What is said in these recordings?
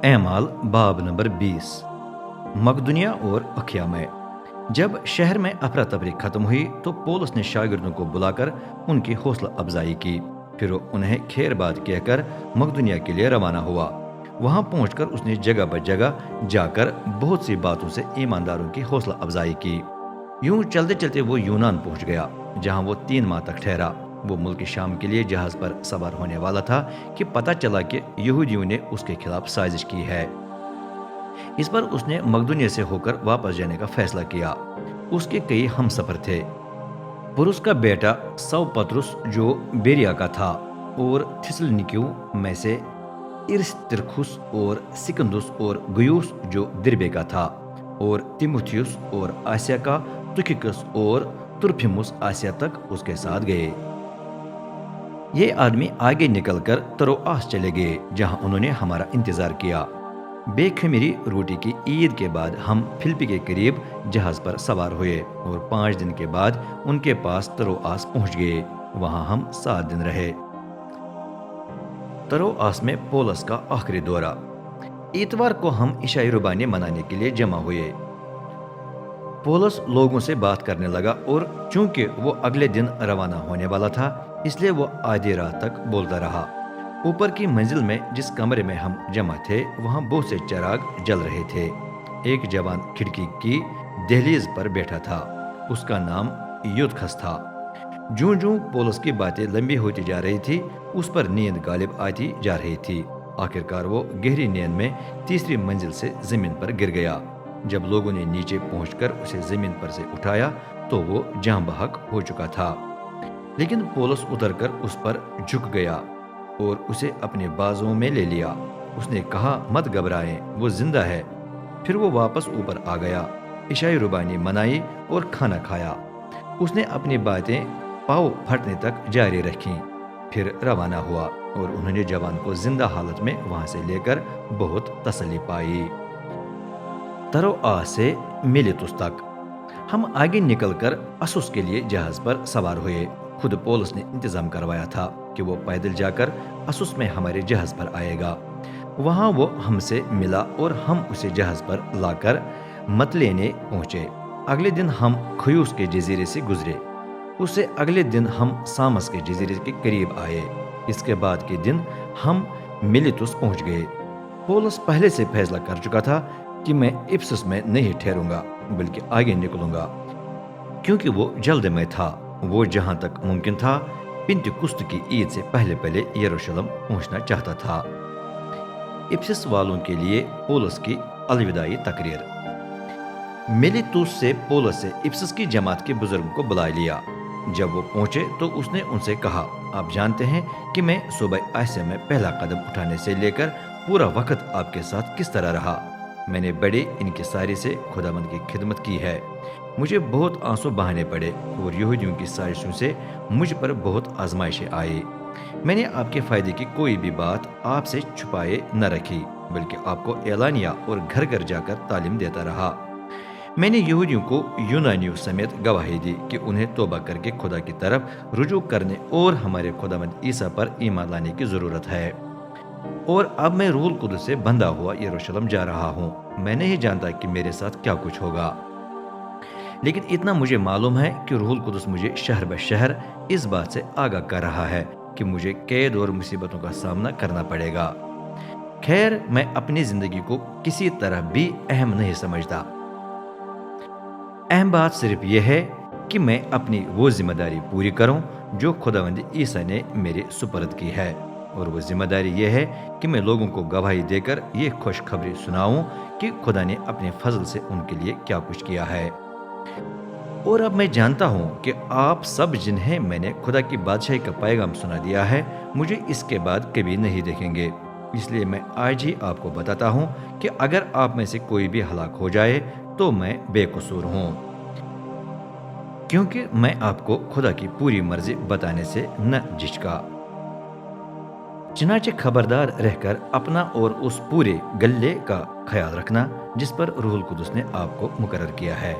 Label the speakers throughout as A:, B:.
A: اعمال باب نمبر 20 مقدونیہ اور اخیا میں جب شہر میں افراتفری ختم ہوئی تو پولس نے شاگردوں کو بلا کر ان کی حوصلہ افزائی کی. پھر وہ انہیں خیر بات کہہ کر مقدونیہ کے لیے روانہ ہوا. وہاں پہنچ کر اس نے جگہ بہ جگہ جا کر بہت سی باتوں سے ایمانداروں کی حوصلہ افزائی کی. یوں چلتے چلتے وہ یونان پہنچ گیا جہاں وہ 3 ماہ تک ٹھہرا. وہ ملک شام کے لیے جہاز پر سوار ہونے والا تھا کہ پتہ چلا کہ یہودیوں نے اس کے خلاف سازش کی ہے. اس پر اس نے مقدونیہ سے ہو کر واپس جانے کا فیصلہ کیا. اس کے کئی ہم سفر تھے. پرس کا بیٹا سوپترس جو بیریا کا تھا اور تھسلنیکیوں میں سے ارسترخس اور سکندس اور گیوس جو دربے کا تھا اور تیموتھیوس اور آسیا کا تخیکس اور ترفیمس آسیا تک اس کے ساتھ گئے. یہ آدمی آگے نکل کر تروآس چلے گئے جہاں انہوں نے ہمارا انتظار کیا. بے خمیری روٹی کی عید کے بعد ہم فلپی کے قریب جہاز پر سوار ہوئے اور 5 دن کے بعد ان کے پاس تروآس پہنچ گئے. وہاں ہم 7 دن رہے. تروآس میں پولس کا آخری دورہ. اتوار کو ہم عشاء ربانی منانے کے لیے جمع ہوئے. پولس لوگوں سے بات کرنے لگا اور چونکہ وہ اگلے دن روانہ ہونے والا تھا اس لیے وہ آدھی رات تک بولتا رہا. اوپر کی منزل میں جس کمرے میں ہم جمع تھے وہاں بہت سے چراغ جل رہے تھے. ایک جوان کھڑکی کی دہلیز پر بیٹھا تھا. اس کا نام یودخس تھا. جوں جوں پولس کی باتیں لمبی ہوتی جا رہی تھی اس پر نیند غالب آتی جا رہی تھی. آخرکار وہ گہری نیند میں تیسری منزل سے زمین پر گر گیا. جب لوگوں نے نیچے پہنچ کر اسے زمین پر سے اٹھایا تو وہ جاں بحق ہو چکا تھا. لیکن پولس اتر کر اس پر جھک گیا اور اسے اپنے بازوں میں لے لیا. اس نے کہا مت گھبرائیں وہ زندہ ہے. پھر وہ واپس اوپر آ گیا. عشاء ربانی منائی اور کھانا کھایا. اس نے اپنی باتیں پاؤ پھٹنے تک جاری رکھیں. پھر روانہ ہوا اور انہوں نے جوان کو زندہ حالت میں وہاں سے لے کر بہت تسلی پائی. تروآس سے میلیتوس تک ہم آگے نکل کر اسوس کے لیے جہاز پر سوار ہوئے. خود پولس نے انتظام کروایا تھا کہ وہ پیدل جا کر اسوس میں ہمارے جہاز پر آئے گا. وہاں وہ ہم سے ملا اور ہم اسے جہاز پر لا کر متلینے پہنچے. اگلے دن ہم خیوس کے جزیرے سے گزرے. اس سے اگلے دن ہم سامس کے جزیرے کے قریب آئے. اس کے بعد کے دن ہم میلیتوس پہنچ گئے. پولس پہلے سے فیصلہ کر چکا تھا کہ میں افسس میں نہیں ٹھہروں گا بلکہ آگے نکلوں گا کیونکہ وہ جلد میں تھا. وہ جہاں تک ممکن تھا پنتیکست کی عید سے پہلے پہلے یروشلم پہنچنا چاہتا تھا. افسس والوں کے لیے پولس کی الوداعی تقریر. میلیتوس سے پولس سے افسس کی جماعت کے بزرگوں کو بلا لیا. جب وہ پہنچے تو اس نے ان سے کہا آپ جانتے ہیں کہ میں صوبہ آسیا میں پہلا قدم اٹھانے سے لے کر پورا وقت آپ کے ساتھ کس طرح رہا. میں نے بڑے انکساری سے خداوند کی خدمت کی ہے. مجھے بہت آنسو بہانے پڑے اور یہودیوں کی سازشوں سے مجھ پر بہت آزمائشیں آئی. میں نے آپ کے فائدے کی کوئی بھی بات آپ سے چھپائے نہ رکھی بلکہ آپ کو اعلانیہ اور گھر گھر جا کر تعلیم دیتا رہا. میں نے یہودیوں کو یونانیوں سمیت گواہی دی کہ انہیں توبہ کر کے خدا کی طرف رجوع کرنے اور ہمارے خداوند عیسیٰ پر ایمان لانے کی ضرورت ہے. اور اب میں روح القدس سے بندھا ہوا یروشلم جا رہا ہوں. میں نہیں جانتا کہ میرے ساتھ کیا کچھ ہوگا لیکن اتنا مجھے معلوم ہے کہ روح القدس مجھے شہر بہ شہر اس بات سے آگاہ کر رہا ہے کہ مجھے قید اور مصیبتوں کا سامنا کرنا پڑے گا. خیر میں اپنی زندگی کو کسی طرح بھی اہم نہیں سمجھتا. اہم بات صرف یہ ہے کہ میں اپنی وہ ذمہ داری پوری کروں جو خداوند عیسیٰ نے میرے سپرد کی ہے. اور وہ ذمہ داری یہ ہے کہ میں لوگوں کو گواہی دے کر یہ خوشخبری سناؤں کہ خدا نے اپنے فضل سے ان کے لیے کیا کچھ کیا ہے. اور اب میں جانتا ہوں کہ آپ سب جنہیں میں نے خدا کی بادشاہی کا پیغام سنا دیا ہے مجھے اس کے بعد کبھی نہیں دیکھیں گے. اس لیے میں آج ہی آپ کو بتاتا ہوں کہ اگر آپ میں سے کوئی بھی ہلاک ہو جائے تو میں بے قصور ہوں کیونکہ میں آپ کو خدا کی پوری مرضی بتانے سے نہ جھجکا. چنانچہ خبردار رہ کر اپنا اور اس پورے گلے کا خیال رکھنا جس پر روح القدس نے آپ کو مقرر کیا ہے.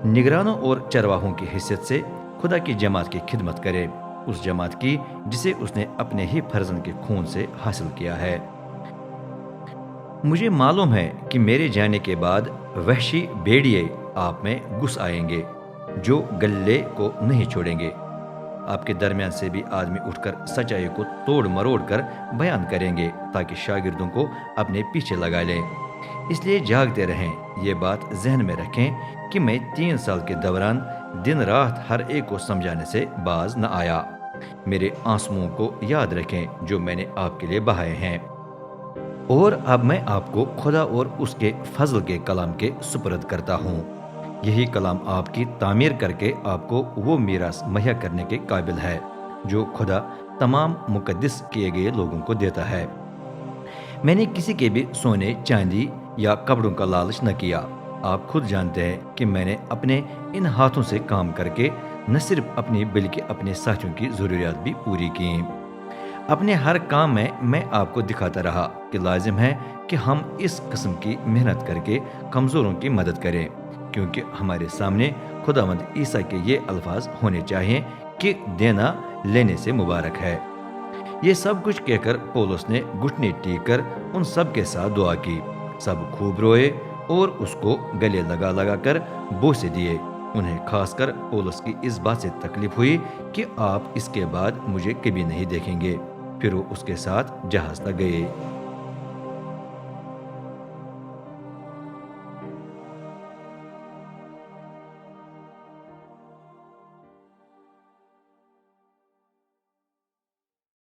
A: نگرانوں اور چرواہوں کی حیثیت سے خدا کی جماعت کی خدمت کرے. اس جماعت کی جسے اس نے اپنے ہی فرزند کے خون سے حاصل کیا ہے. مجھے معلوم ہے کہ میرے جانے کے بعد وحشی بھیڑیے آپ میں گھس آئیں گے جو گلے کو نہیں چھوڑیں گے۔ آپ کے درمیان سے بھی آدمی اٹھ کر سچائی کو توڑ مروڑ کر بیان کریں گے تاکہ شاگردوں کو اپنے پیچھے لگا لیں۔ اس لیے جاگتے رہیں، یہ بات ذہن میں رکھیں کہ میں 3 سال کے دوران دن رات ہر ایک کو سمجھانے سے باز نہ آیا۔ میرے آنسوؤں کو یاد رکھیں جو میں نے آپ کے لیے بہائے ہیں، اور اب میں آپ کو خدا اور اس کے فضل کے کلام کے سپرد کرتا ہوں۔ یہی کلام آپ کی تعمیر کر کے آپ کو وہ میراث مہیا کرنے کے قابل ہے جو خدا تمام مقدس کیے گئے لوگوں کو دیتا ہے۔ میں نے کسی کے بھی سونے، چاندی یا کپڑوں کا لالچ نہ کیا۔ آپ خود جانتے ہیں کہ میں نے اپنے ان ہاتھوں سے کام کر کے نہ صرف اپنی بلکہ اپنے ساتھیوں کی ضروریات بھی پوری کی۔ اپنے ہر کام میں میں آپ کو دکھاتا رہا کہ لازم ہے کہ ہم اس قسم کی محنت کر کے کمزوروں کی مدد کریں، کیونکہ ہمارے سامنے خداوند عیسیٰ کے یہ الفاظ ہونے چاہیے کہ دینا لینے سے مبارک ہے۔ یہ سب کچھ کہہ کر پولس نے گھٹنے ٹیک کر ان سب کے ساتھ دعا کی۔ سب خوب روئے اور اس کو گلے لگا لگا کر بوسے دیے۔ انہیں خاص کر پولس کی اس بات سے تکلیف ہوئی کہ آپ اس کے بعد مجھے کبھی نہیں دیکھیں گے۔ پھر وہ اس کے ساتھ جہاز تک گئے۔